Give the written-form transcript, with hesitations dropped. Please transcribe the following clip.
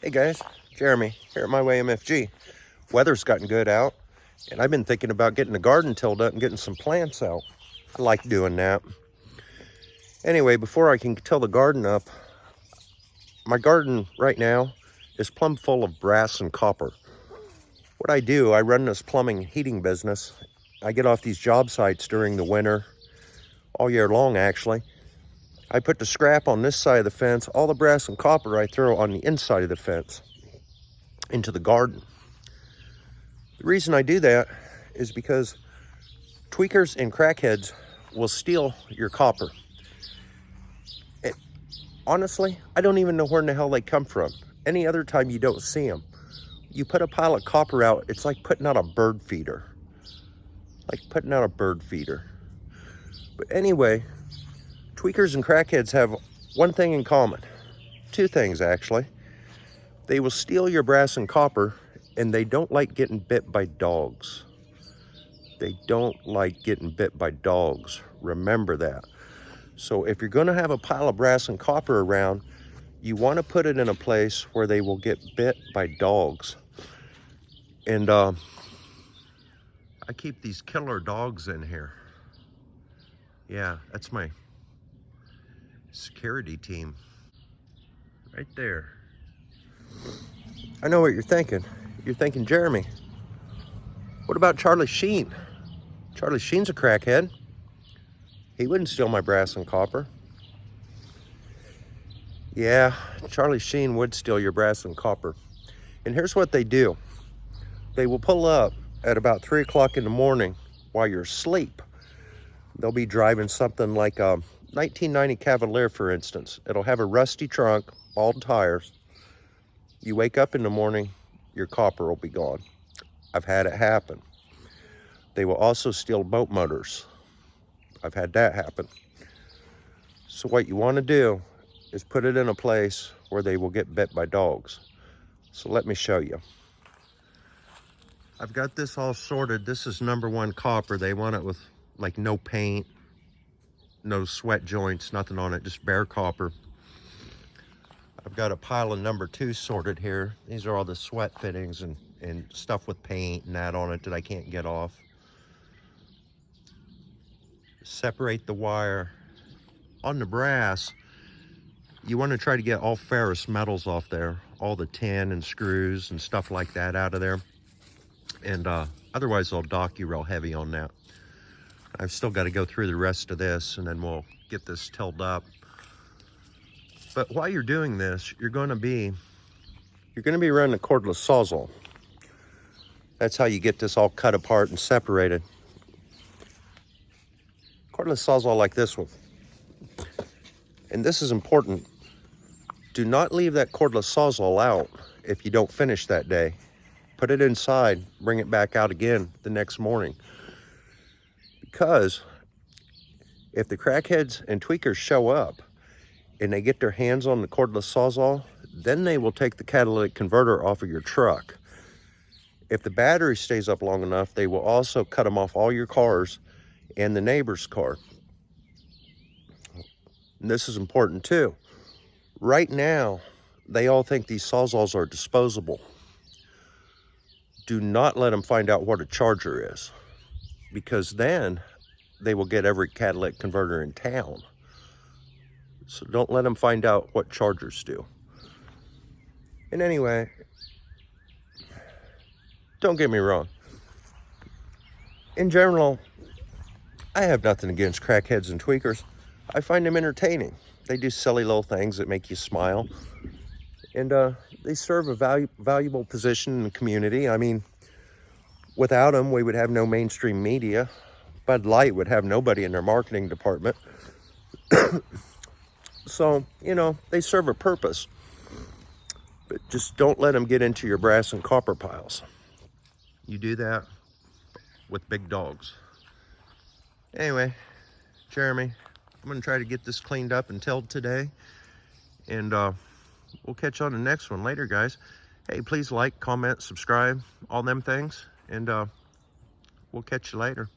Hey guys, Jeremy here at My Way MFG. Weather's gotten good out, and I've been thinking about getting the garden tilled up and getting some plants out. I like doing that. Anyway, before I can till the garden up, my garden right now is plumb full of brass and copper. What I do, I run this plumbing heating business. I get off these job sites during the winter, all year long actually. I put the scrap on this side of the fence. All the brass and copper I throw on the inside of the fence into the garden. The reason I do that is because tweakers and crackheads will steal your copper. Honestly, I don't even know where in the hell they come from. Any other time you don't see them. You put a pile of copper out, it's like putting out a bird feeder. But anyway, tweakers and crackheads have one thing in common. Two things, actually. They will steal your brass and copper, and they don't like getting bit by dogs. Remember that. So if you're going to have a pile of brass and copper around, you want to put it in a place where they will get bit by dogs. And I keep these killer dogs in here. Yeah, that's my security team right there. I know what you're thinking. You're thinking, Jeremy, what about Charlie Sheen? Charlie Sheen's a crackhead. He wouldn't steal my brass and copper. Yeah, Charlie Sheen would steal your brass and copper. And here's what they do. They will pull up at about 3 o'clock in the morning while you're asleep. They'll be driving something like a 1990 Cavalier, for instance. It'll have a rusty trunk, bald tires. You wake up in the morning, your copper will be gone. I've had it happen. They will also steal boat motors. I've had that happen. So what you want to do is put it in a place where they will get bit by dogs. So let me show you. I've got this all sorted. This is #1 copper. They want it with like no paint, no sweat joints, nothing on it, just bare copper. I've got a pile of #2 sorted here. These are all the sweat fittings and stuff with paint and that on it that I can't get off. Separate the wire. On the brass, you want to try to get all ferrous metals off there, all the tin and screws and stuff like that out of there. And otherwise they'll dock you real heavy on that. I've still got to go through the rest of this, and then we'll get this tilled up. But while you're doing this, you're going to be running a cordless sawzall. That's how you get this all cut apart and separated. Cordless sawzall like this one. And this is important. Do not leave that cordless sawzall out if you don't finish that day. Put it inside, bring it back out again the next morning. Because if the crackheads and tweakers show up and they get their hands on the cordless sawzall, then they will take the catalytic converter off of your truck. If the battery stays up long enough, they will also cut them off all your cars and the neighbor's car. And this is important too. Right now, they all think these sawzalls are disposable. Do not let them find out what a charger is, because then they will get every catalytic converter in town. So don't let them find out what chargers do. And anyway, don't get me wrong. In general, I have nothing against crackheads and tweakers. I find them entertaining. They do silly little things that make you smile. And they serve a valuable position in the community. I mean, without them, we would have no mainstream media. Bud Light would have nobody in their marketing department. So, you know, they serve a purpose. But just don't let them get into your brass and copper piles. You do that with big dogs. Anyway, Jeremy, I'm going to try to get this cleaned up and tilled today. And we'll catch you on the next one later, guys. Hey, please like, comment, subscribe, all them things. And we'll catch you later.